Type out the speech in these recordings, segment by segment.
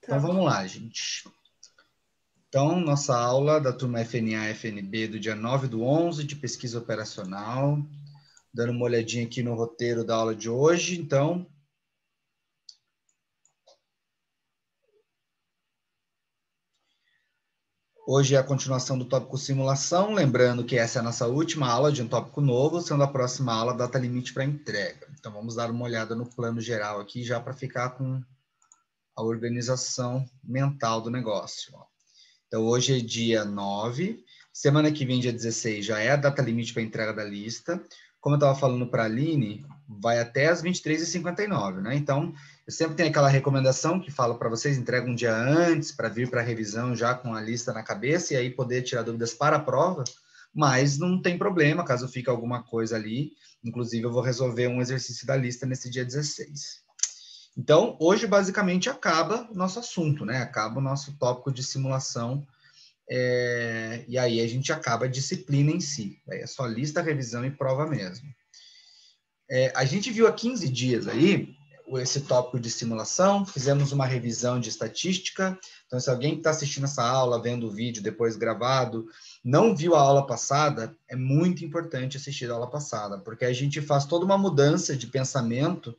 Então, Tá. vamos lá, gente. Então, nossa aula da turma FNA-FNB do dia 9/11, de pesquisa operacional. Dando uma olhadinha aqui no roteiro da aula de hoje. Então, hoje é a continuação do tópico simulação. Lembrando que essa é a nossa última aula de um tópico novo, sendo a próxima aula data limite para entrega. Então, vamos dar uma olhada no plano geral aqui, já para ficar com a organização mental do negócio. Então, hoje é dia 9, semana que vem, dia 16, já é a data limite para entrega da lista. Como eu estava falando para a Aline, vai até as 23h59, né? Então, eu sempre tenho aquela recomendação que falo para vocês, entrega um dia antes, para vir para a revisão já com a lista na cabeça e aí poder tirar dúvidas para a prova, mas não tem problema, caso fique alguma coisa ali. Inclusive, eu vou resolver um exercício da lista nesse dia 16. Então, hoje, basicamente, acaba o nosso assunto, né? Acaba o nosso tópico de simulação, e aí a gente acaba a disciplina em si. Aí é só lista, revisão e prova mesmo. A gente viu há 15 dias aí esse tópico de simulação, fizemos uma revisão de estatística. Então, se alguém que está assistindo essa aula, vendo o vídeo depois gravado, não viu a aula passada, é muito importante assistir a aula passada, porque a gente faz toda uma mudança de pensamento,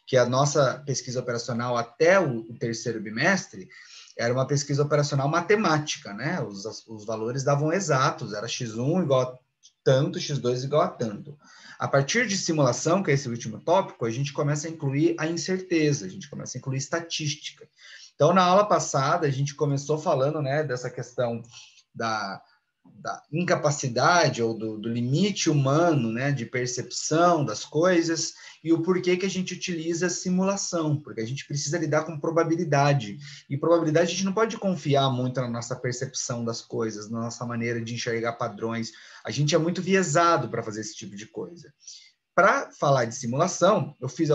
que a nossa pesquisa operacional até o terceiro bimestre era uma pesquisa operacional matemática, né? Os valores davam exatos, era x1 igual a tanto, x2 igual a tanto. A partir de simulação, que é esse último tópico, a gente começa a incluir a incerteza, a gente começa a incluir estatística. Então, na aula passada, a gente começou falando, né, dessa questão da incapacidade ou do limite humano, né, de percepção das coisas, e o porquê que a gente utiliza simulação, porque a gente precisa lidar com probabilidade, e probabilidade a gente não pode confiar muito na nossa percepção das coisas, na nossa maneira de enxergar padrões, a gente é muito viesado para fazer esse tipo de coisa. Para falar de simulação, eu fiz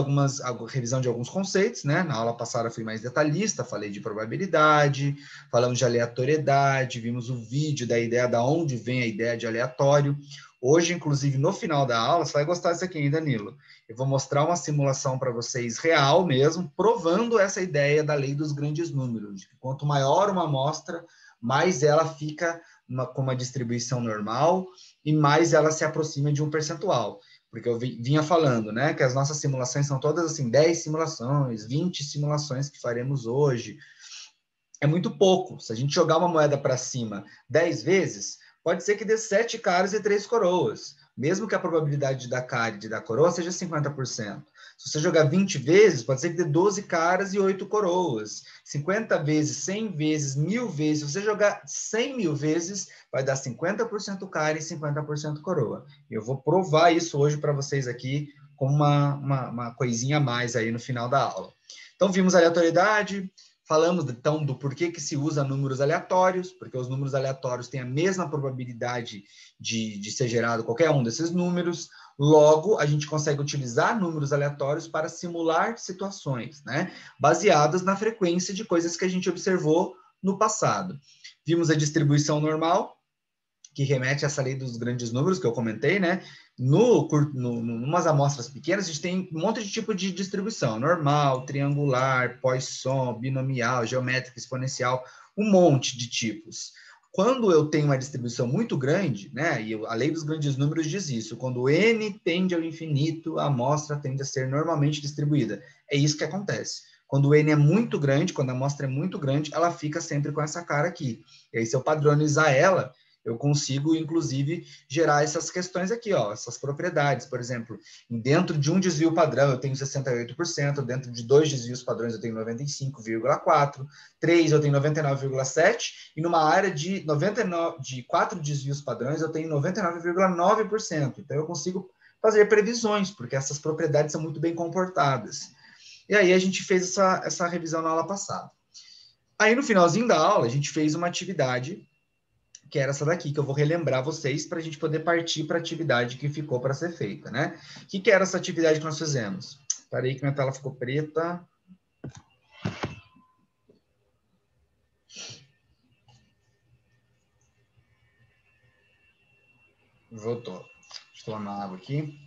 revisão de alguns conceitos, né? Na aula passada eu fui mais detalhista, falei de probabilidade, falamos de aleatoriedade, vimos o vídeo da ideia de onde vem a ideia de aleatório. Hoje, inclusive, no final da aula, você vai gostar disso aqui, hein, Danilo? Eu vou mostrar uma simulação para vocês real mesmo, provando essa ideia da lei dos grandes números, de que quanto maior uma amostra, mais ela fica com uma distribuição normal e mais ela se aproxima de um percentual. Porque eu vinha falando, né, que as nossas simulações são todas assim, 10 simulações, 20 simulações que faremos hoje. É muito pouco. Se a gente jogar uma moeda para cima 10 vezes, pode ser que dê 7 caras e 3 coroas. Mesmo que a probabilidade de dar cara e de dar coroa seja 50%. Se você jogar 20 vezes, pode ser que dê 12 caras e 8 coroas. 50 vezes, 100 vezes, 1000 vezes. Se você jogar 100.000 vezes, vai dar 50% cara e 50% coroa. Eu vou provar isso hoje para vocês aqui com uma coisinha a mais aí no final da aula. Então, vimos a aleatoriedade, falamos, então, do porquê que se usa números aleatórios, porque os números aleatórios têm a mesma probabilidade de ser gerado qualquer um desses números. Logo, a gente consegue utilizar números aleatórios para simular situações, né? Baseadas na frequência de coisas que a gente observou no passado. Vimos a distribuição normal, que remete a essa lei dos grandes números que eu comentei, né? Numas amostras pequenas, a gente tem um monte de tipo de distribuição, normal, triangular, Poisson, binomial, geométrica, exponencial, um monte de tipos. Quando eu tenho uma distribuição muito grande, né, e a lei dos grandes números diz isso, quando n tende ao infinito, a amostra tende a ser normalmente distribuída. É isso que acontece. Quando o n é muito grande, quando a amostra é muito grande, ela fica sempre com essa cara aqui. E aí, se eu padronizar ela, eu consigo, inclusive, gerar essas questões aqui, ó, essas propriedades. Por exemplo, dentro de um desvio padrão eu tenho 68%, dentro de 2 desvios padrões eu tenho 95,4%, 3 eu tenho 99,7%, e numa área de 4 desvios padrões eu tenho 99,9%. Então eu consigo fazer previsões, porque essas propriedades são muito bem comportadas. E aí a gente fez essa revisão na aula passada. Aí no finalzinho da aula a gente fez uma atividade que era essa daqui, que eu vou relembrar vocês para a gente poder partir para a atividade que ficou para ser feita, né? O que era essa atividade que nós fizemos? Espera aí que minha tela ficou preta. Voltou. Deixa eu tomar uma água aqui.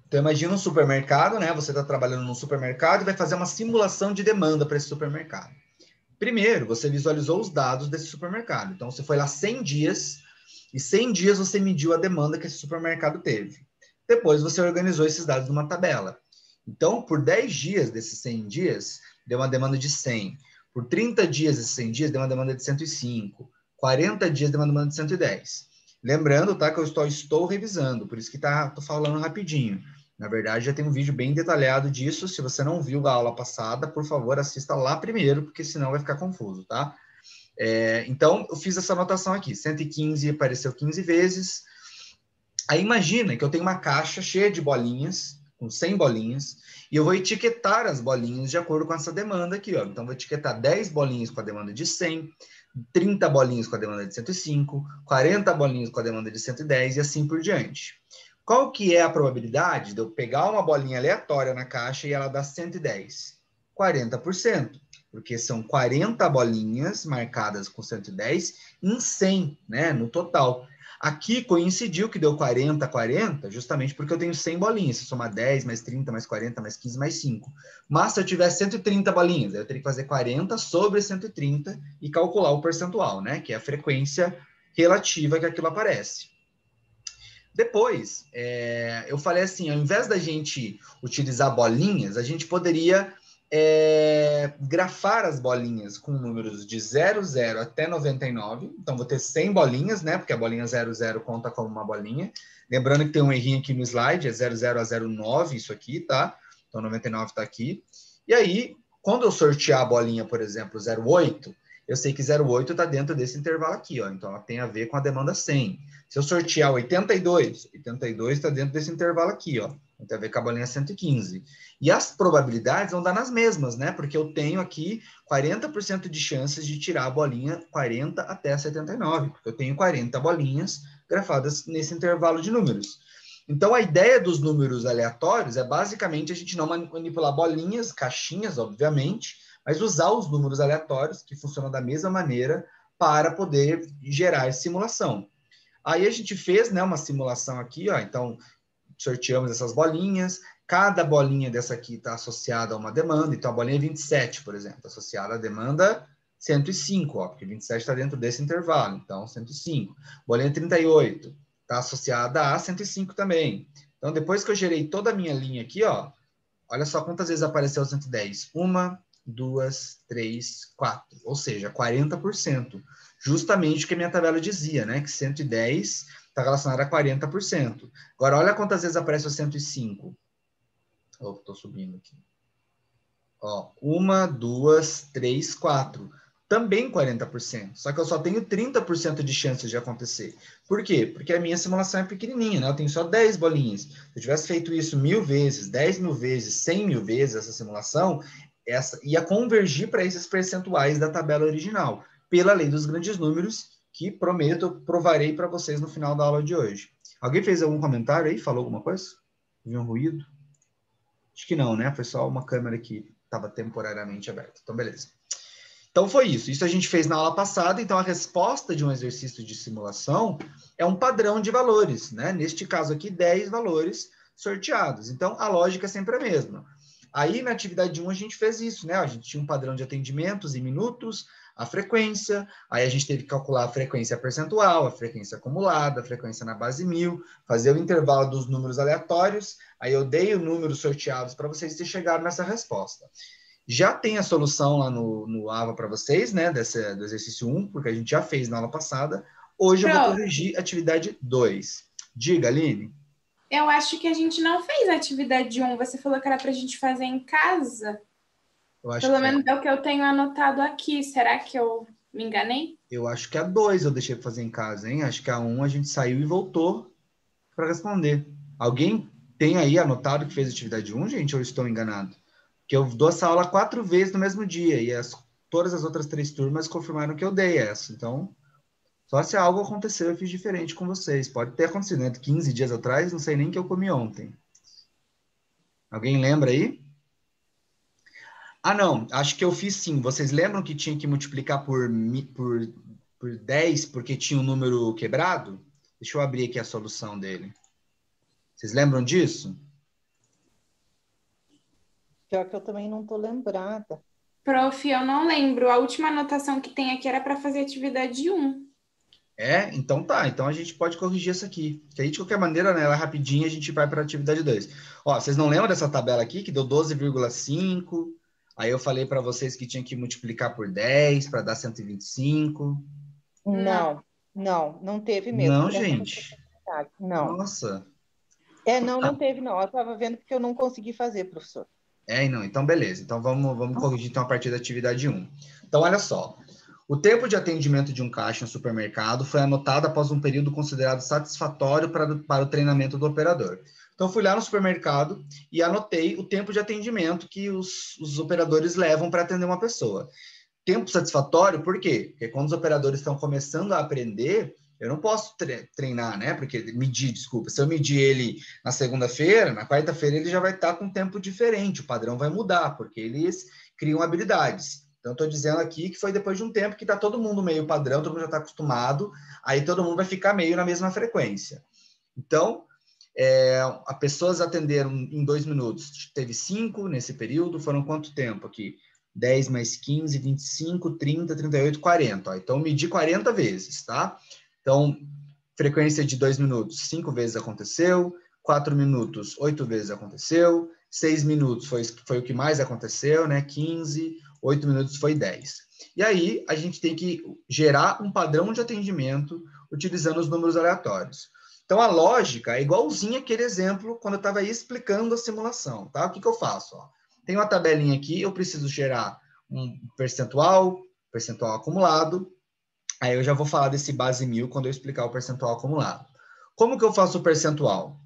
Então, imagina um supermercado, né? Você está trabalhando num supermercado e vai fazer uma simulação de demanda para esse supermercado. Primeiro, você visualizou os dados desse supermercado. Então, você foi lá 100 dias e 100 dias você mediu a demanda que esse supermercado teve. Depois, você organizou esses dados numa tabela. Então, por 10 dias desses 100 dias, deu uma demanda de 100. Por 30 dias desses 100 dias, deu uma demanda de 105. 40 dias, deu uma demanda de 110. Lembrando, tá, que eu estou revisando, por isso que tô falando rapidinho. Na verdade, já tem um vídeo bem detalhado disso. Se você não viu a aula passada, por favor, assista lá primeiro, porque senão vai ficar confuso, tá? Então, eu fiz essa anotação aqui. 115 apareceu 15 vezes. Aí imagina que eu tenho uma caixa cheia de bolinhas, com 100 bolinhas, e eu vou etiquetar as bolinhas de acordo com essa demanda aqui, ó. Então, vou etiquetar 10 bolinhas com a demanda de 100, 30 bolinhas com a demanda de 105, 40 bolinhas com a demanda de 110 e assim por diante. Qual que é a probabilidade de eu pegar uma bolinha aleatória na caixa e ela dar 110? 40%, porque são 40 bolinhas marcadas com 110 em 100, né, no total. Aqui coincidiu que deu 40, 40, justamente porque eu tenho 100 bolinhas. Se somar 10, mais 30, mais 40, mais 15, mais 5. Mas se eu tiver 130 bolinhas, eu teria que fazer 40 sobre 130 e calcular o percentual, né? Que é a frequência relativa que aquilo aparece. Depois, eu falei assim, ao invés da gente utilizar bolinhas, a gente poderia grafar as bolinhas com números de 00 até 99. Então, vou ter 100 bolinhas, né? Porque a bolinha 00 conta como uma bolinha. Lembrando que tem um errinho aqui no slide, é 00 a 09 isso aqui, tá? Então, 99 está aqui. E aí, quando eu sortear a bolinha, por exemplo, 08, eu sei que 08 está dentro desse intervalo aqui, ó. Então, ela tem a ver com a demanda 100. Se eu sortear 82, 82 está dentro desse intervalo aqui, ó. Tem a ver com a bolinha 115. E as probabilidades vão dar nas mesmas, né? Porque eu tenho aqui 40% de chances de tirar a bolinha 40 até 79, porque eu tenho 40 bolinhas grafadas nesse intervalo de números. Então, a ideia dos números aleatórios é basicamente a gente não manipular bolinhas, caixinhas, obviamente, mas usar os números aleatórios, que funcionam da mesma maneira, para poder gerar simulação. Aí a gente fez, né, uma simulação aqui, ó. Então, sorteamos essas bolinhas. Cada bolinha dessa aqui está associada a uma demanda. Então, a bolinha 27, por exemplo, associada à demanda 105, ó, porque 27 está dentro desse intervalo. Então, 105. Bolinha 38 está associada a 105 também. Então, depois que eu gerei toda a minha linha aqui, ó, olha só quantas vezes apareceu 110. 1, 2, 3, 4. Ou seja, 40%. Justamente o que a minha tabela dizia, né? Que 110 está relacionado a 40%. Agora, olha quantas vezes aparece o 105. Estou subindo aqui. Ó, 1, 2, 3, 4. Também 40%. Só que eu só tenho 30% de chances de acontecer. Por quê? Porque a minha simulação é pequenininha, né? Eu tenho só 10 bolinhas. Se eu tivesse feito isso 1000 vezes, 10.000 vezes, 100.000 vezes essa simulação, essa ia convergir para esses percentuais da tabela original, pela lei dos grandes números, que prometo, provarei para vocês no final da aula de hoje. Alguém fez algum comentário aí? Falou alguma coisa? Viu um ruído? Acho que não, né? Foi só uma câmera que estava temporariamente aberta. Então, beleza. Então, foi isso. Isso a gente fez na aula passada. Então, a resposta de um exercício de simulação é um padrão de valores, né? Neste caso aqui, 10 valores sorteados. Então, a lógica é sempre a mesma. Aí, na atividade 1, a gente fez isso, né? A gente tinha um padrão de atendimentos em minutos, a frequência, aí a gente teve que calcular a frequência percentual, a frequência acumulada, a frequência na base 1000, fazer o intervalo dos números aleatórios, aí eu dei o número sorteados para vocês ter chegado nessa resposta. Já tem a solução lá no AVA para vocês, né, do exercício 1, porque a gente já fez na aula passada. Hoje eu vou corrigir a atividade 2. Diga, Aline. Eu acho que a gente não fez a atividade 1. Você falou que era para a gente fazer em casa. Pelo menos é o que eu tenho anotado aqui. Será que eu me enganei? Eu acho que a 2 eu deixei para fazer em casa, hein? Acho que a 1 a gente saiu e voltou para responder. Alguém tem aí anotado que fez a atividade 1, gente, ou eu estou enganado? Que eu dou essa aula 4 vezes no mesmo dia, e todas as outras 3 turmas confirmaram que eu dei essa. Então, só se algo aconteceu, eu fiz diferente com vocês. Pode ter acontecido, né? 15 dias atrás, não sei nem o que eu comi ontem. Alguém lembra aí? Ah, não, acho que eu fiz sim. Vocês lembram que tinha que multiplicar por 10 porque tinha um número quebrado? Deixa eu abrir aqui a solução dele. Vocês lembram disso? Pior que eu também não estou lembrada. Prof, eu não lembro. A última anotação que tem aqui era para fazer atividade 1. Então tá. Então a gente pode corrigir essa aqui. Que aí, de qualquer maneira, né, ela rapidinho a gente vai para a atividade 2. Ó, vocês não lembram dessa tabela aqui, que deu 12,5? Aí eu falei para vocês que tinha que multiplicar por 10 para dar 125. Não teve mesmo. Não, gente. Não. Nossa. Não teve, não. Eu estava vendo porque eu não consegui fazer, professor. Não. Então, beleza. Então, vamos corrigir então, a partir da atividade 1. Então, olha só. O tempo de atendimento de um caixa no supermercado foi anotado após um período considerado satisfatório para o treinamento do operador. Então, fui lá no supermercado e anotei o tempo de atendimento que os operadores levam para atender uma pessoa. Tempo satisfatório, por quê? Porque quando os operadores estão começando a aprender, eu não posso treinar, né? Desculpa. Se eu medir ele na segunda-feira, na quarta-feira ele já vai estar com um tempo diferente, o padrão vai mudar, porque eles criam habilidades. Então, estou dizendo aqui que foi depois de um tempo que está todo mundo meio padrão, todo mundo já está acostumado, aí todo mundo vai ficar meio na mesma frequência. Então, as pessoas atenderam em 2 minutos, teve 5 nesse período, foram quanto tempo aqui? 10 mais 15, 25, 30, 38, 40. Ó. Então, medi 40 vezes, tá? Então, frequência de 2 minutos, 5 vezes aconteceu, 4 minutos, 8 vezes aconteceu, 6 minutos foi o que mais aconteceu, né? 15, 8 minutos foi 10. E aí, a gente tem que gerar um padrão de atendimento utilizando os números aleatórios. Então, a lógica é igualzinha aquele exemplo quando eu estava aí explicando a simulação, tá? O que eu faço? Ó? Tem uma tabelinha aqui, eu preciso gerar um percentual acumulado. Aí eu já vou falar desse base 1000 quando eu explicar o percentual acumulado. Como que eu faço o percentual?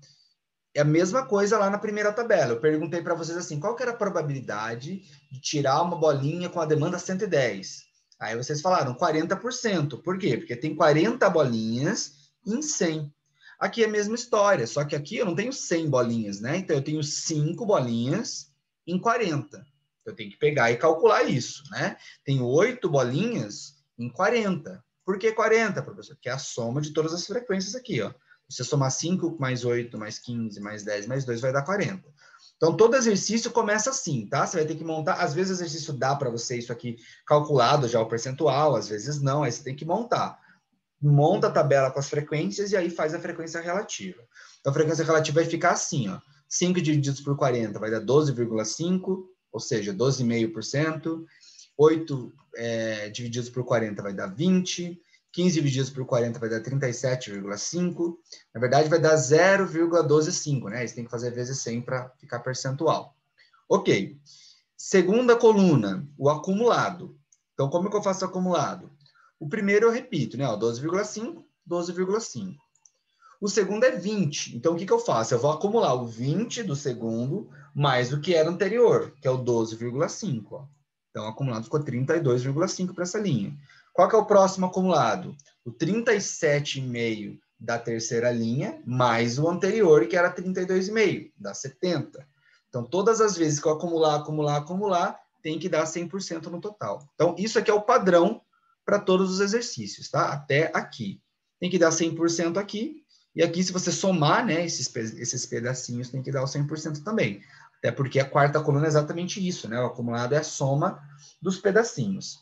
É a mesma coisa lá na primeira tabela. Eu perguntei para vocês assim, qual que era a probabilidade de tirar uma bolinha com a demanda 110? Aí vocês falaram 40%. Por quê? Porque tem 40 bolinhas em 100. Aqui é a mesma história, só que aqui eu não tenho 100 bolinhas, né? Então eu tenho 5 bolinhas em 40. Eu tenho que pegar e calcular isso, né? Tenho 8 bolinhas em 40. Por que 40, professor? Porque é a soma de todas as frequências aqui, ó. Você somar 5 mais 8, mais 15, mais 10, mais 2, vai dar 40. Então, todo exercício começa assim, tá? Você vai ter que montar, às vezes o exercício dá para você isso aqui calculado já o percentual, às vezes não, aí você tem que montar. Monta a tabela com as frequências e aí faz a frequência relativa. Então, a frequência relativa vai ficar assim, ó. 5 divididos por 40 vai dar 12,5, ou seja, 12,5%. 8 divididos por 40 vai dar 20. 15 divididos por 40 vai dar 37,5. Na verdade, vai dar 0,125, né? Você tem que fazer vezes 100 para ficar percentual. Ok. Segunda coluna, o acumulado. Então, como que eu faço o acumulado? O primeiro eu repito, né? 12,5, 12,5. O segundo é 20. Então, o que eu faço? Eu vou acumular o 20 do segundo mais o que era anterior, que é o 12,5. Então, o acumulado ficou 32,5 para essa linha. Qual que é o próximo acumulado? O 37,5 da terceira linha, mais o anterior, que era 32,5, dá 70. Então, todas as vezes que eu acumular, tem que dar 100% no total. Então, isso aqui é o padrão para todos os exercícios, tá? Até aqui. Tem que dar 100% aqui, e aqui, se você somar, né, esses pedacinhos, tem que dar o 100% também. Até porque a quarta coluna é exatamente isso, né? O acumulado é a soma dos pedacinhos.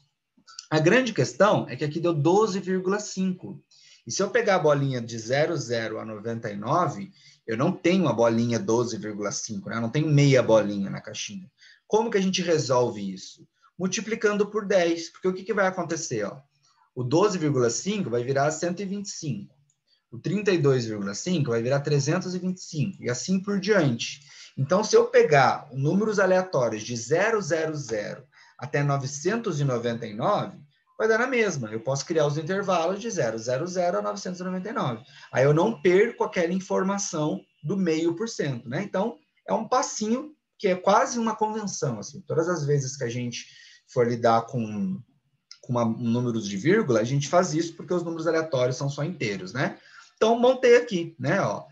A grande questão é que aqui deu 12,5. E se eu pegar a bolinha de 00 a 99, eu não tenho a bolinha 12,5, né? Eu não tenho meia bolinha na caixinha. Como que a gente resolve isso? Multiplicando por 10. Porque o que vai acontecer? Ó? O 12,5 vai virar 125. O 32,5 vai virar 325. E assim por diante. Então, se eu pegar números aleatórios de 000 até 999, vai dar na mesma. Eu posso criar os intervalos de 000 a 999. Aí eu não perco aquela informação do 0,5%, né? Então, é um passinho que é quase uma convenção, assim. Todas as vezes que a gente for lidar com números de vírgula, a gente faz isso porque os números aleatórios são só inteiros, né? Então, montei aqui, né? Ó,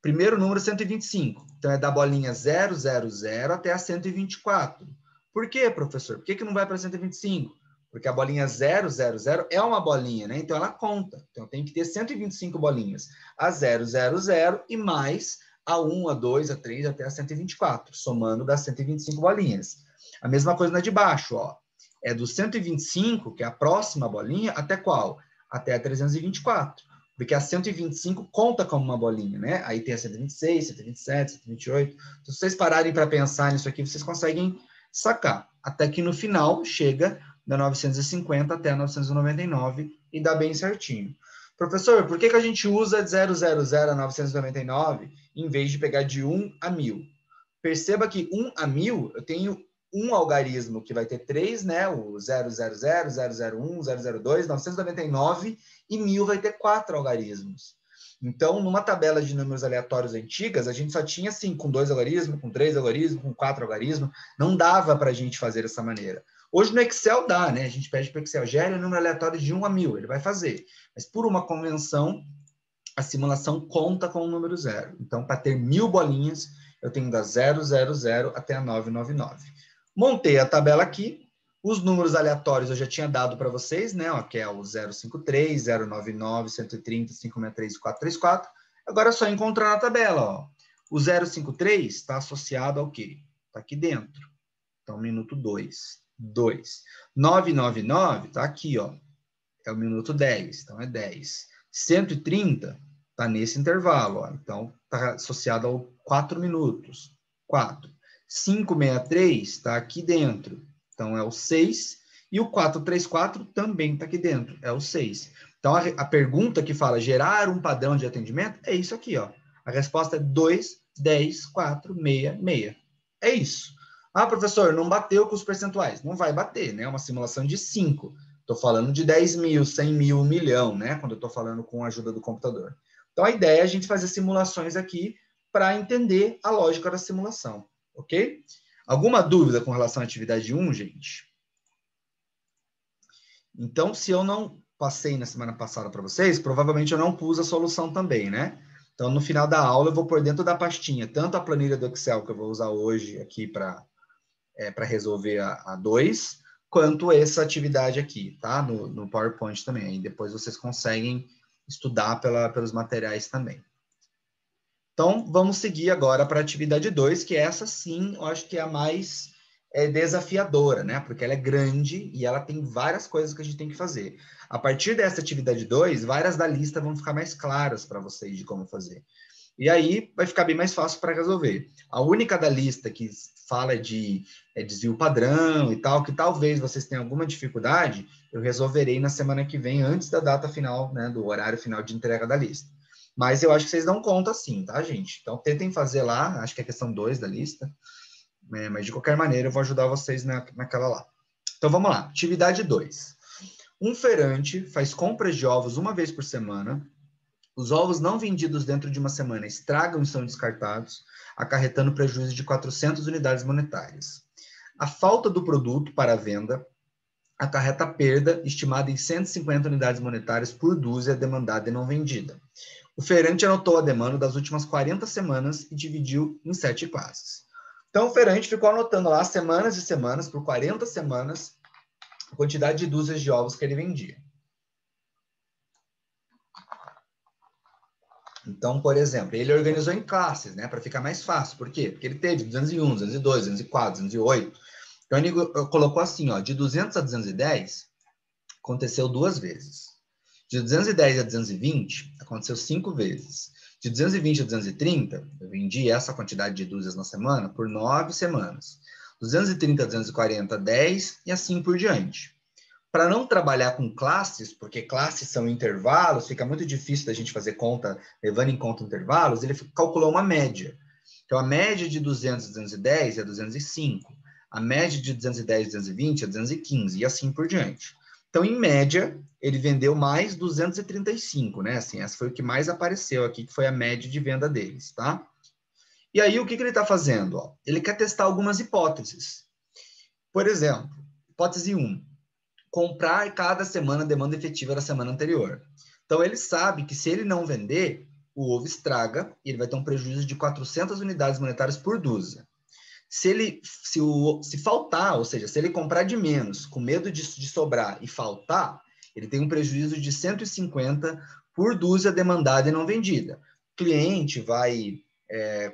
primeiro número, 125. Então, é da bolinha 000 até a 124. Por quê, professor? Por que não vai para 125? Porque a bolinha 000 é uma bolinha, né? Então, ela conta. Então, tem que ter 125 bolinhas. A 000 e mais A1, A2, A3 até a 124, somando das 125 bolinhas. A mesma coisa na de baixo, ó. É do 125, que é a próxima bolinha, até qual? Até a 324. Porque a 125 conta como uma bolinha, né? Aí tem a 126, 127, 128. Se vocês pararem para pensar nisso aqui, vocês conseguem sacar. Até que no final chega da 950 até a 999 e dá bem certinho. Professor, por que a gente usa de 000 a 999 em vez de pegar de 1 a 1000? Perceba que 1 a 1000 eu tenho um algarismo que vai ter 3, né? O 000, 001, 002, 999 e 1000 vai ter 4 algarismos. Então, numa tabela de números aleatórios antigas, a gente só tinha assim, com 2 algarismos, com 3 algarismos, com 4 algarismos. Não dava para a gente fazer dessa maneira. Hoje no Excel dá, né? A gente pede para o Excel, gere um número aleatório de 1 a 1000, ele vai fazer. Mas por uma convenção, a simulação conta com o número 0. Então, para ter 1000 bolinhas, eu tenho da 000 até a 999. Montei a tabela aqui. Os números aleatórios eu já tinha dado para vocês, né? Ó, que é o 053, 099, 130, 563 e 434. Agora é só encontrar na tabela, ó. O 053 está associado ao quê? Está aqui dentro. Então, minuto 2. 2. 999 está aqui, ó. É o minuto 10. Então, é 10. 130 está nesse intervalo, ó. Então, está associado ao 4 minutos. 4. 563 está aqui dentro. Então, é o 6. E o 434 também está aqui dentro. É o 6. Então, a pergunta que fala gerar um padrão de atendimento é isso aqui, ó. A resposta é 2, 10, 4, 6, 6. É isso. Ah, professor, não bateu com os percentuais. Não vai bater, né? É uma simulação de 5. Estou falando de 10 mil, 100 mil, 1 milhão, né? Quando eu estou falando com a ajuda do computador. Então, a ideia é a gente fazer simulações aqui para entender a lógica da simulação, ok? Alguma dúvida com relação à atividade 1, gente? Então, se eu não passei na semana passada para vocês, provavelmente eu não pus a solução também, né? Então, no final da aula, eu vou pôr dentro da pastinha tanto a planilha do Excel que eu vou usar hoje aqui para resolver a 2, quanto essa atividade aqui, tá? No PowerPoint também. Aí depois vocês conseguem estudar pelos materiais também. Então, vamos seguir agora para a atividade 2, que essa sim, eu acho que é a mais desafiadora, né? Porque ela é grande e ela tem várias coisas que a gente tem que fazer. A partir dessa atividade 2, várias da lista vão ficar mais claras para vocês de como fazer. E aí vai ficar bem mais fácil para resolver. A única da lista que fala de desvio padrão e tal, que talvez vocês tenham alguma dificuldade, eu resolverei na semana que vem, antes da data final, né, do horário final de entrega da lista. Mas eu acho que vocês dão conta sim, tá, gente? Então, tentem fazer lá, acho que é a questão 2 da lista, mas de qualquer maneira eu vou ajudar vocês naquela lá. Então, vamos lá. Atividade 2. Um feirante faz compras de ovos uma vez por semana. Os ovos não vendidos dentro de uma semana estragam e são descartados, acarretando prejuízo de 400 unidades monetárias. A falta do produto para a venda acarreta perda estimada em 150 unidades monetárias por dúzia demandada e não vendida. O feirante anotou a demanda das últimas 40 semanas e dividiu em 7 classes. Então, o feirante ficou anotando lá semanas e semanas, por 40 semanas, a quantidade de dúzias de ovos que ele vendia. Então, por exemplo, ele organizou em classes, né, para ficar mais fácil. Por quê? Porque ele teve 201, 202, 204, 208. Então, ele colocou assim, ó, de 200 a 210, aconteceu 2 vezes. De 210 a 220, aconteceu 5 vezes. De 220 a 230, eu vendi essa quantidade de dúzias na semana por 9 semanas. 230 a 240, 10 e assim por diante. Para não trabalhar com classes, porque classes são intervalos, fica muito difícil da gente fazer conta levando em conta intervalos, ele calculou uma média. Então, a média de 200 a 210 é 205. A média de 210 a 220 é 215, e assim por diante. Então, em média, ele vendeu mais 235, né? Assim, essa foi o que mais apareceu aqui, que foi a média de venda deles, tá? E aí, o que ele está fazendo? Ó? Ele quer testar algumas hipóteses. Por exemplo, hipótese 1. Comprar cada semana a demanda efetiva da semana anterior. Então, ele sabe que se ele não vender, o ovo estraga e ele vai ter um prejuízo de 400 unidades monetárias por dúzia. Se faltar, ou seja, se ele comprar de menos, com medo de sobrar e faltar, ele tem um prejuízo de 150 por dúzia demandada e não vendida. O cliente vai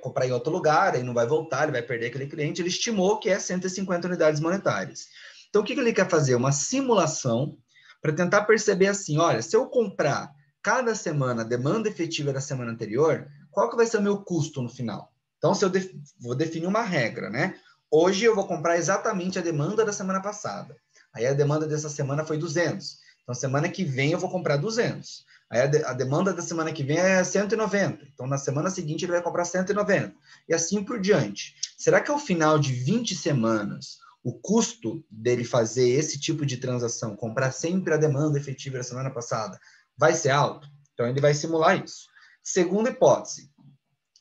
comprar em outro lugar, aí não vai voltar, ele vai perder aquele cliente. Ele estimou que é 150 unidades monetárias. Então, o que ele quer fazer? Uma simulação para tentar perceber assim, olha, se eu comprar cada semana a demanda efetiva da semana anterior, qual que vai ser o meu custo no final? Então, se eu vou definir uma regra, né? Hoje eu vou comprar exatamente a demanda da semana passada. Aí a demanda dessa semana foi 200. Então, semana que vem eu vou comprar 200. Aí a demanda da semana que vem é 190. Então, na semana seguinte ele vai comprar 190. E assim por diante. Será que ao final de 20 semanas, o custo dele fazer esse tipo de transação, comprar sempre a demanda efetiva da semana passada, vai ser alto? Então, ele vai simular isso. Segunda hipótese,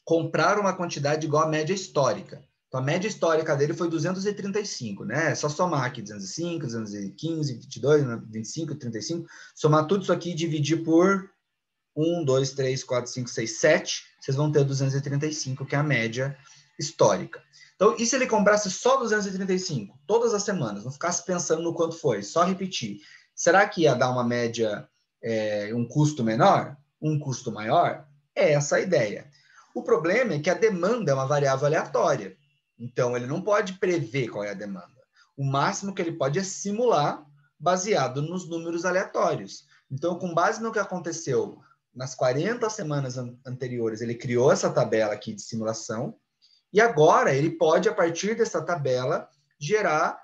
comprar uma quantidade igual à média histórica. Então, a média histórica dele foi 235, né? É só somar aqui 205, 215, 22, 25, 35. Somar tudo isso aqui e dividir por 1, 2, 3, 4, 5, 6, 7. Vocês vão ter 235, que é a média histórica. Então, e se ele comprasse só 235 todas as semanas, não ficasse pensando no quanto foi, só repetir? Será que ia dar uma média, um custo menor? Um custo maior? É essa a ideia. O problema é que a demanda é uma variável aleatória. Então, ele não pode prever qual é a demanda. O máximo que ele pode é simular baseado nos números aleatórios. Então, com base no que aconteceu nas 40 semanas anteriores, ele criou essa tabela aqui de simulação, e agora ele pode, a partir dessa tabela, gerar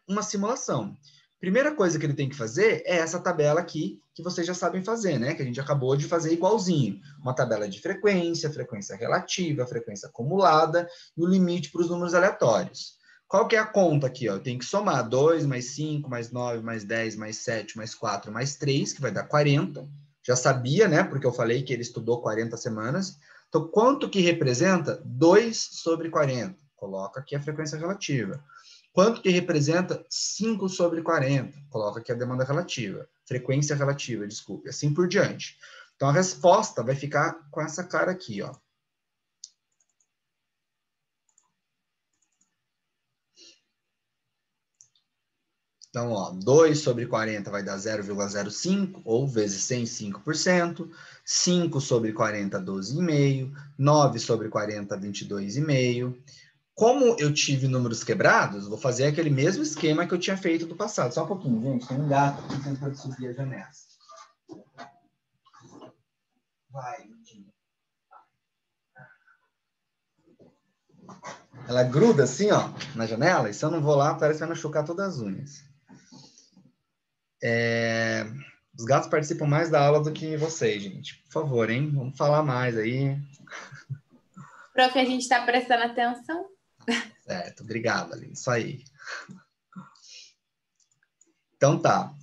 uma simulação. Primeira coisa que ele tem que fazer é essa tabela aqui, que vocês já sabem fazer, né? Que a gente acabou de fazer igualzinho. Uma tabela de frequência, frequência relativa, frequência acumulada e o limite para os números aleatórios. Qual que é a conta aqui? Ó? Eu tenho que somar 2, mais 5, mais 9, mais 10, mais 7, mais 4, mais 3, que vai dar 40. Já sabia, né? Porque eu falei que ele estudou 40 semanas. Então, quanto que representa 2 sobre 40? Coloca aqui a frequência relativa. Quanto que representa 5 sobre 40? Coloca aqui a demanda relativa. Frequência relativa, desculpe. Assim por diante. Então, a resposta vai ficar com essa cara aqui, ó. Então, ó, 2 sobre 40 vai dar 0,05, ou vezes 105%. 5 sobre 40, 12,5. 9 sobre 40, 22,5. Como eu tive números quebrados, vou fazer aquele mesmo esquema que eu tinha feito do passado. Só um pouquinho, gente. Tem um gato aqui tentando subir a janela. Vai, Luquinha. Ela gruda assim, ó, na janela, e se eu não vou lá, parece que vai machucar todas as unhas. Os gatos participam mais da aula do que vocês, gente. Por favor, hein? Vamos falar mais aí. Prof, a gente está prestando atenção. Certo, obrigado, Aline. Isso aí. Então tá.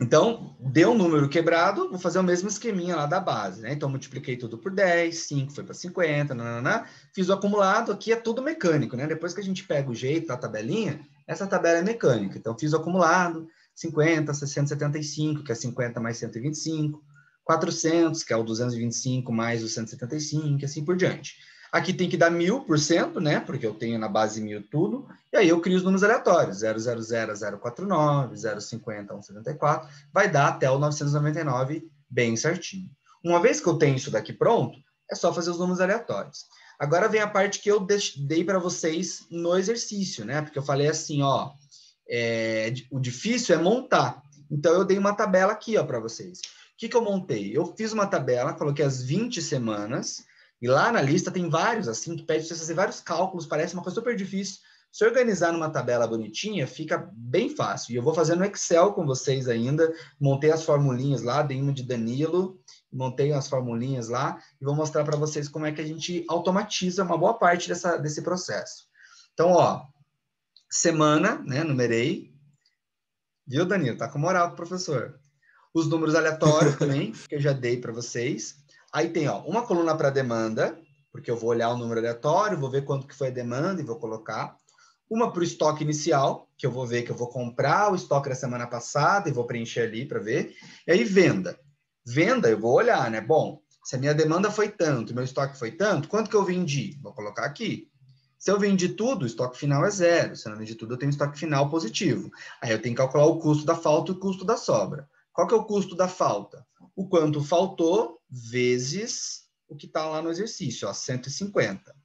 Então, deu um número quebrado, vou fazer o mesmo esqueminha lá da base, né? Então, multipliquei tudo por 10, 5 foi para 50, nananã. Fiz o acumulado, aqui é tudo mecânico, né? Depois que a gente pega o jeito da tabelinha, essa tabela é mecânica. Então, fiz o acumulado, 50, 675, que é 50 mais 125, 400, que é o 225 mais o 175, e assim por diante. Aqui tem que dar 1000%, né? Porque eu tenho na base 1000 tudo. E aí eu crio os números aleatórios. 000, 049, 050, 174. Vai dar até o 999 bem certinho. Uma vez que eu tenho isso daqui pronto, é só fazer os números aleatórios. Agora vem a parte que eu dei para vocês no exercício, né? Porque eu falei assim, ó, o difícil é montar. Então eu dei uma tabela aqui, ó, para vocês. O que eu montei? Eu fiz uma tabela, coloquei as 20 semanas. E lá na lista tem vários, assim, que pede para você fazer vários cálculos, parece uma coisa super difícil. Se organizar numa tabela bonitinha, fica bem fácil. E eu vou fazer no Excel com vocês ainda, montei as formulinhas lá, dei uma de Danilo, montei as formulinhas lá, e vou mostrar para vocês como é que a gente automatiza uma boa parte desse processo. Então, ó, semana, né, numerei. Viu, Danilo? Tá com moral, professor. Os números aleatórios também, que eu já dei para vocês. Aí tem, ó, uma coluna para demanda, porque eu vou olhar o número aleatório, vou ver quanto que foi a demanda e vou colocar. Uma para o estoque inicial, que eu vou ver que eu vou comprar o estoque da semana passada e vou preencher ali para ver. E aí, venda. Venda, eu vou olhar, né? Bom, se a minha demanda foi tanto, meu estoque foi tanto, quanto que eu vendi? Vou colocar aqui. Se eu vendi tudo, o estoque final é 0. Se eu não vendi tudo, eu tenho estoque final positivo. Aí eu tenho que calcular o custo da falta e o custo da sobra. Qual que é o custo da falta? O quanto faltou vezes o que está lá no exercício, ó, 150.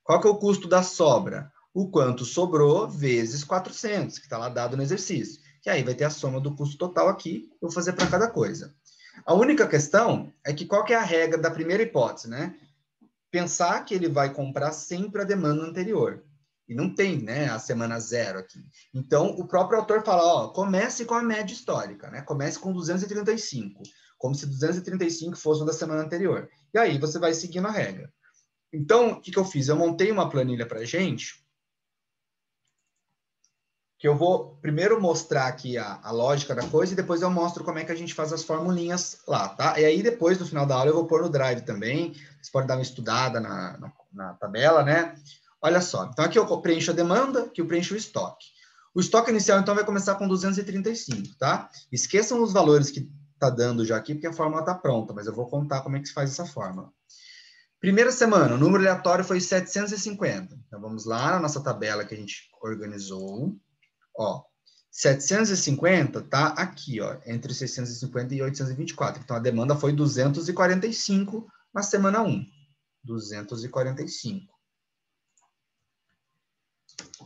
Qual que é o custo da sobra? O quanto sobrou vezes 400, que está lá dado no exercício. E aí vai ter a soma do custo total aqui, eu vou fazer para cada coisa. A única questão é que qual que é a regra da primeira hipótese, né? Pensar que ele vai comprar sempre a demanda anterior. E não tem, né, a semana zero aqui. Então, o próprio autor fala, ó, comece com a média histórica, né? Comece com 235, como se 235 fosse uma da semana anterior. E aí você vai seguindo a regra. Então, o que eu fiz? Eu montei uma planilha para a gente, que eu vou primeiro mostrar aqui a lógica da coisa e depois eu mostro como é que a gente faz as formulinhas lá, tá? E aí depois, no final da aula, eu vou pôr no Drive também. Vocês podem dar uma estudada na tabela, né? Olha só, então aqui eu preencho a demanda, aqui eu preencho o estoque. O estoque inicial, então, vai começar com 235, tá? Esqueçam os valores que tá dando já aqui, porque a fórmula tá pronta, mas eu vou contar como é que se faz essa fórmula. Primeira semana, o número aleatório foi 750. Então, vamos lá na nossa tabela que a gente organizou. Ó, 750 tá aqui, ó, entre 650 e 824. Então, a demanda foi 245 na semana 1. 245.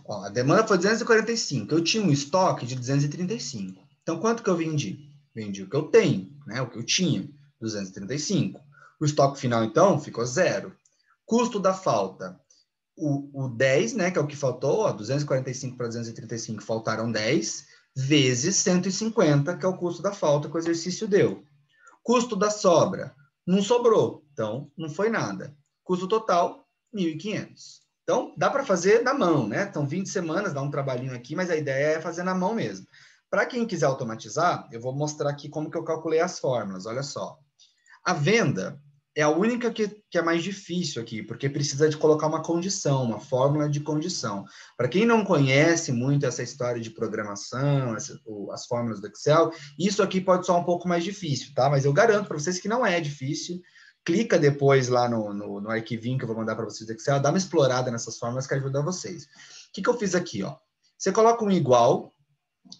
Ó, a demanda foi 245. Eu tinha um estoque de 235. Então, quanto que eu vendi? Vendi o que eu tenho, né? O que eu tinha, 235. O estoque final, então, ficou 0. Custo da falta. O 10, né, que é o que faltou, ó, 245 para 235, faltaram 10, vezes 150, que é o custo da falta que o exercício deu. Custo da sobra, não sobrou, então não foi nada. Custo total, 1.500. Então, dá para fazer na mão, né? Então, 20 semanas, dá um trabalhinho aqui, mas a ideia é fazer na mão mesmo. Para quem quiser automatizar, eu vou mostrar aqui como que eu calculei as fórmulas, olha só. A venda é a única que é mais difícil aqui, porque precisa de colocar uma condição, uma fórmula de condição. Para quem não conhece muito essa história de programação, as fórmulas do Excel, isso aqui pode ser um pouco mais difícil, tá? Mas eu garanto para vocês que não é difícil. Clica depois lá no arquivinho que eu vou mandar para vocês do Excel, dá uma explorada nessas fórmulas que ajuda vocês. O que eu fiz aqui, ó? Você coloca um igual,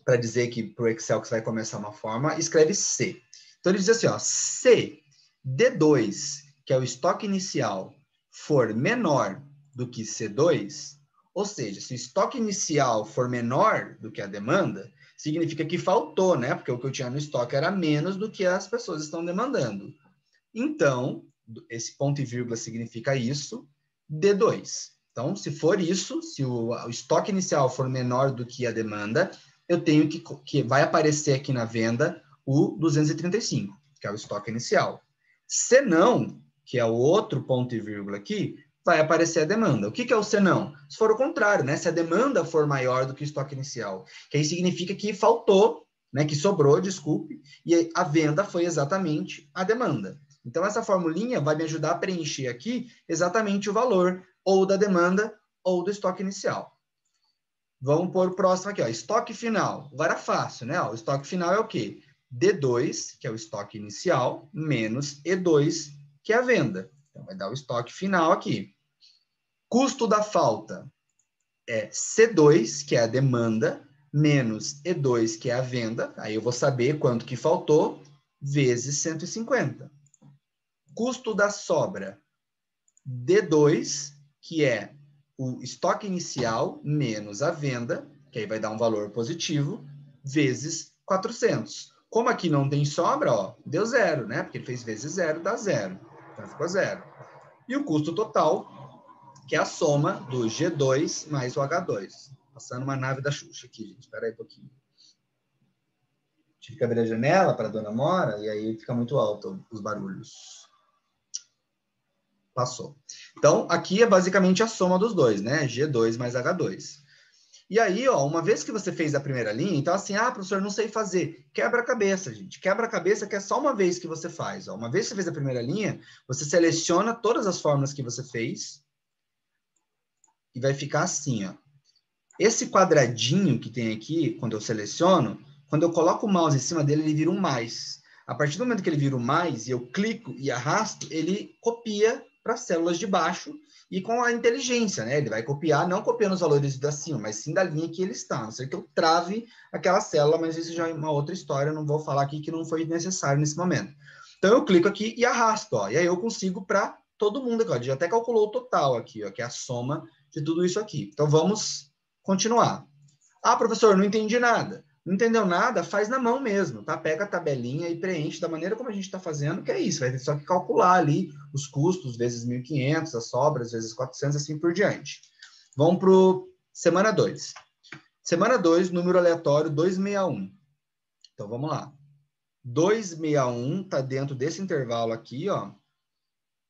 para dizer que para o Excel que você vai começar uma forma, escreve C. Então, ele diz assim, ó, C D2, que é o estoque inicial, for menor do que C2, ou seja, se o estoque inicial for menor do que a demanda, significa que faltou, né? Porque o que eu tinha no estoque era menos do que as pessoas estão demandando. Então, esse ponto e vírgula significa isso, D2. Então, se for isso, se o estoque inicial for menor do que a demanda, eu tenho que vai aparecer aqui na venda o 235, que é o estoque inicial. Se não, que é o outro ponto e vírgula aqui, vai aparecer a demanda. O que é o se não? Se for o contrário, né? Se a demanda for maior do que o estoque inicial, que aí significa que faltou, né? Que sobrou, desculpe, e a venda foi exatamente a demanda. Então, essa formulinha vai me ajudar a preencher aqui exatamente o valor ou da demanda ou do estoque inicial. Vamos pôr o próximo aqui, ó, estoque final. Agora fácil, né? Ó, o estoque final é o quê? D2, que é o estoque inicial, menos E2, que é a venda. Então, vai dar o estoque final aqui. Custo da falta é C2, que é a demanda, menos E2, que é a venda. Aí eu vou saber quanto que faltou, vezes 150. Custo da sobra, D2, que é o estoque inicial, menos a venda, que aí vai dar um valor positivo, vezes 400. Como aqui não tem sobra, ó, deu 0, né? Porque ele fez vezes 0, dá 0. Então, ficou 0. E o custo total, que é a soma do G2 mais o H2. Passando uma nave da Xuxa aqui, gente. Espera aí um pouquinho. Tive que abrir a janela para a dona Mora, e aí fica muito alto os barulhos. Passou. Então, aqui é basicamente a soma dos dois, né? G2 mais H2. E aí, ó, uma vez que você fez a primeira linha, então assim, professor, não sei fazer. Quebra-cabeça, gente. Quebra-cabeça que é só uma vez que você faz. Ó. Uma vez que você fez a primeira linha, você seleciona todas as fórmulas que você fez e vai ficar assim, ó. Esse quadradinho que tem aqui, quando eu seleciono, quando eu coloco o mouse em cima dele, ele vira um mais. A partir do momento que ele vira um mais e eu clico e arrasto, ele copia para as células de baixo e com a inteligência, né? Ele vai copiar, não copiando os valores da cima, mas sim da linha que ele está. A não ser que eu trave aquela célula, mas isso já é uma outra história, eu não vou falar aqui que não foi necessário nesse momento. Então, eu clico aqui e arrasto, ó, e aí eu consigo para todo mundo aqui, ó. A gente até calculou o total aqui, ó, que é a soma de tudo isso aqui. Então, vamos continuar. Ah, professor, não entendi nada. Não entendeu nada? Faz na mão mesmo, tá? Pega a tabelinha e preenche da maneira como a gente está fazendo, que é isso. Vai ter só que calcular ali os custos vezes 1.500, as sobras vezes 400, assim por diante. Vamos para semana 2. Semana 2, número aleatório 261. Então, vamos lá. 261 está dentro desse intervalo aqui, ó,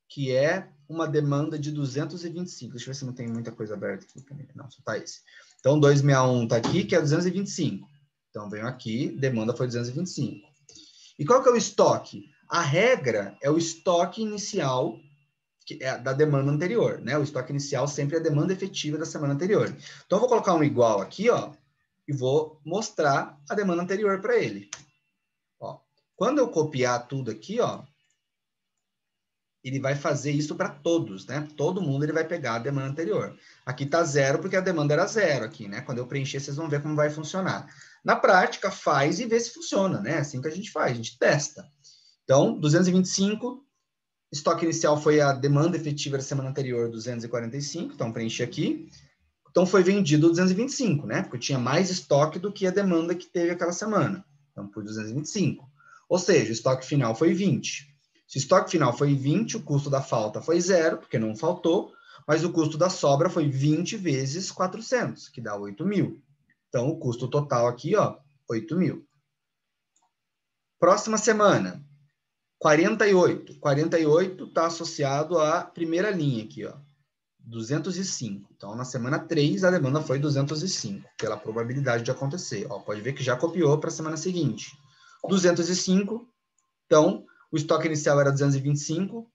que é uma demanda de 225. Deixa eu ver se não tem muita coisa aberta aqui. Não, só tá esse. Então, 261 está aqui, que é 225. Então, venho aqui, demanda foi 225. E qual que é o estoque? A regra é o estoque inicial que é da demanda anterior, né? O estoque inicial sempre é a demanda efetiva da semana anterior. Então, eu vou colocar um igual aqui, ó, e vou mostrar a demanda anterior para ele. Ó, quando eu copiar tudo aqui, ó, ele vai fazer isso para todos, né? Todo mundo ele vai pegar a demanda anterior. Aqui está 0 porque a demanda era 0 aqui, né? Quando eu preencher, vocês vão ver como vai funcionar. Na prática, faz e vê se funciona, né? É assim que a gente faz, a gente testa. Então, 225, estoque inicial foi a demanda efetiva da semana anterior, 245, então preenchi aqui. Então, foi vendido 225, né? Porque eu tinha mais estoque do que a demanda que teve aquela semana. Então, por 225. Ou seja, o estoque final foi 20. Se o estoque final foi 20, o custo da falta foi 0, porque não faltou, mas o custo da sobra foi 20 vezes 400, que dá 8.000. Então, o custo total aqui, ó, 8.000. Próxima semana, 48. 48 está associado à primeira linha aqui, ó, 205. Então, na semana 3, a demanda foi 205, pela probabilidade de acontecer. Ó, pode ver que já copiou para a semana seguinte. 205, então, o estoque inicial era 225.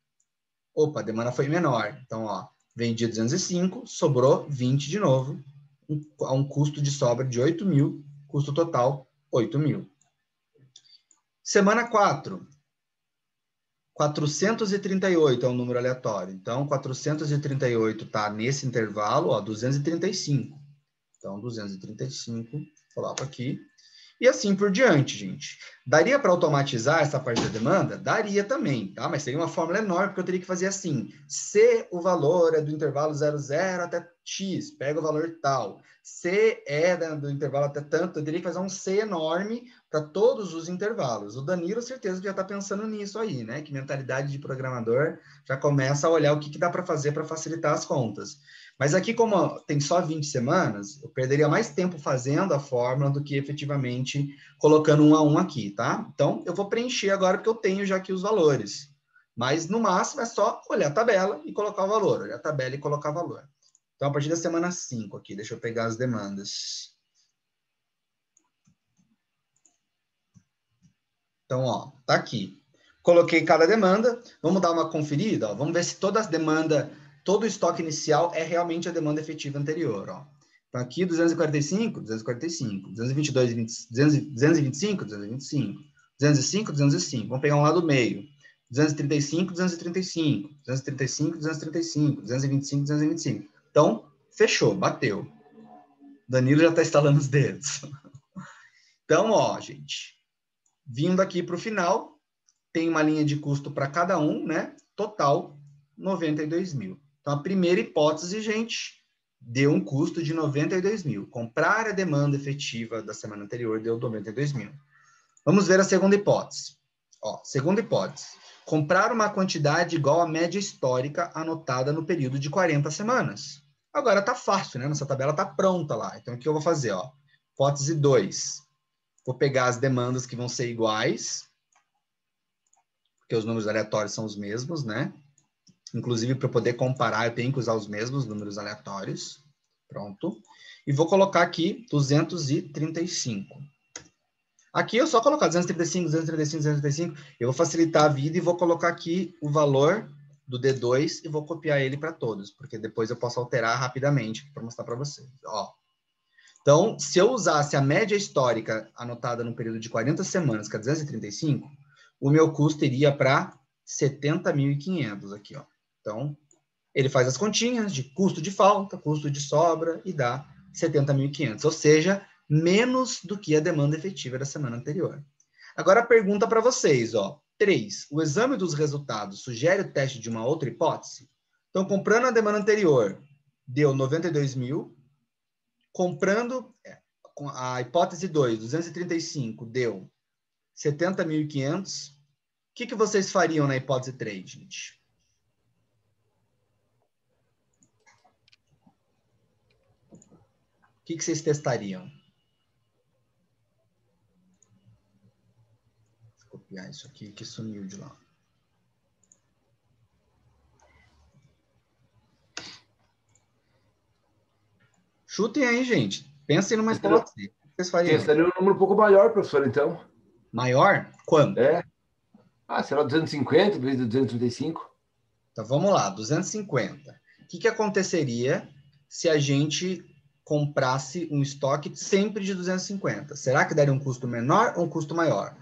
Opa, a demanda foi menor. Então, ó, vendi 205, sobrou 20 de novo, a um custo de sobra de 8.000, custo total 8.000. Semana 4, 438 é um número aleatório. Então, 438 está nesse intervalo, ó, 235. Então, 235, coloco aqui. E assim por diante, gente. Daria para automatizar essa parte da demanda? Daria também, tá? Mas seria uma fórmula enorme, porque eu teria que fazer assim. Se o valor é do intervalo 00 até X, pega o valor tal. Se é do intervalo até tanto, eu teria que fazer um C enorme para todos os intervalos. O Danilo, certeza, já está pensando nisso aí, né? Que mentalidade de programador já começa a olhar o que dá para fazer para facilitar as contas. Mas aqui, como tem só 20 semanas, eu perderia mais tempo fazendo a fórmula do que efetivamente colocando um a um aqui, tá? Então, eu vou preencher agora porque eu tenho já aqui os valores. Mas, no máximo, é só olhar a tabela e colocar o valor. Olhar a tabela e colocar o valor. Então, a partir da semana 5 aqui, deixa eu pegar as demandas. Então, ó, tá aqui. Coloquei cada demanda. Vamos dar uma conferida, ó. Vamos ver se todas as demandas... Todo o estoque inicial é realmente a demanda efetiva anterior, ó. Então, aqui, 245, 245. 222, 225, 225. 205, 205. Vamos pegar um lado meio. 235, 235. 235, 235. 225, 225. Então, fechou, bateu. Danilo já está instalando os dedos. Então, ó, gente. Vindo aqui para o final, tem uma linha de custo para cada um, né? Total, 92.000. Então, a primeira hipótese, gente, deu um custo de 92.000. Comprar a demanda efetiva da semana anterior deu 92.000. Vamos ver a segunda hipótese. Ó, segunda hipótese. Comprar uma quantidade igual à média histórica anotada no período de 40 semanas. Agora tá fácil, né? Nossa tabela tá pronta lá. Então, o que eu vou fazer? Ó? Hipótese 2. Vou pegar as demandas que vão ser iguais, porque os números aleatórios são os mesmos, né? Inclusive, para poder comparar, eu tenho que usar os mesmos números aleatórios. Pronto. E vou colocar aqui 235. Aqui eu só colocar 235, 235, 235. Eu vou facilitar a vida e vou colocar aqui o valor do D2 e vou copiar ele para todos, porque depois eu posso alterar rapidamente para mostrar para vocês. Ó. Então, se eu usasse a média histórica anotada no período de 40 semanas, que é 235, o meu custo iria para 70.500 aqui, ó. Então, ele faz as continhas de custo de falta, custo de sobra e dá 70.500, ou seja, menos do que a demanda efetiva da semana anterior. Agora, a pergunta para vocês, ó. 3. O exame dos resultados sugere o teste de uma outra hipótese? Então, comprando a demanda anterior, deu 92 mil. Comprando a hipótese 2, 235, deu 70.500. O que vocês fariam na hipótese 3, gente? O que vocês testariam? Vou copiar isso aqui que sumiu de lá. Chutem aí, gente. Pensem numa hipótese. O que vocês fariam? Testaria um número um pouco maior, professor, então. Maior? Quanto? Será 250 vezes 235? Então, vamos lá, 250. O que aconteceria se a gente comprasse um estoque sempre de 250? Será que daria um custo menor ou um custo maior?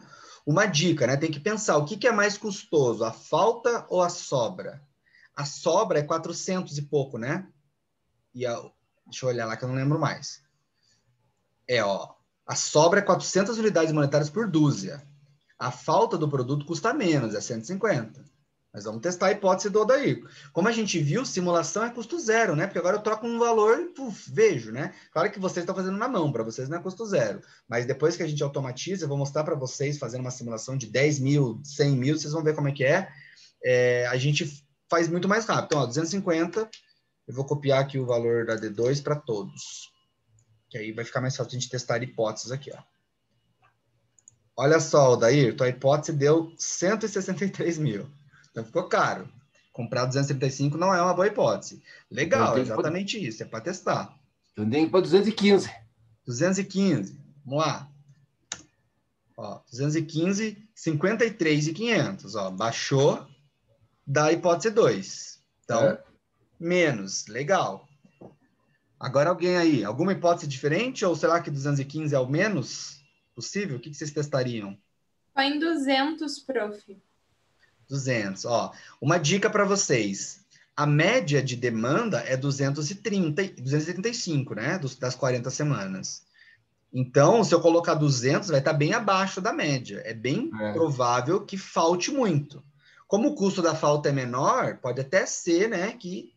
Uma dica, né? Tem que pensar, o que é mais custoso, a falta ou a sobra? A sobra é 400 e pouco, né? E deixa eu olhar lá que eu não lembro mais. A sobra é 400 unidades monetárias por dúzia. A falta do produto custa menos, é 150. Mas vamos testar a hipótese do Odair. Como a gente viu, simulação é custo zero, né? Porque agora eu troco um valor e vejo, né? Claro que vocês estão fazendo na mão, para vocês não é custo zero. Mas depois que a gente automatiza, eu vou mostrar para vocês, fazendo uma simulação de 10 mil, 100 mil, vocês vão ver como é que é. A gente faz muito mais rápido. Então, 250, eu vou copiar aqui o valor da D2 para todos. Que aí vai ficar mais fácil a gente testar hipóteses aqui, ó. Olha só, Odair, tua hipótese deu 163 mil. Então ficou caro. Comprar 235 não é uma boa hipótese. Legal, exatamente isso, é para testar. Então tem que ir para 215. 215, vamos lá. 215, 53.500, baixou da hipótese 2. Então, menos, legal. Agora alguém aí, alguma hipótese diferente? Ou será que 215 é o menos possível? O que vocês testariam? Foi em 200, prof. 200, uma dica para vocês. A média de demanda é 235, né? Das 40 semanas. Então, se eu colocar 200, vai estar bem abaixo da média. É bem provável que falte muito. Como o custo da falta é menor, pode até ser, né, que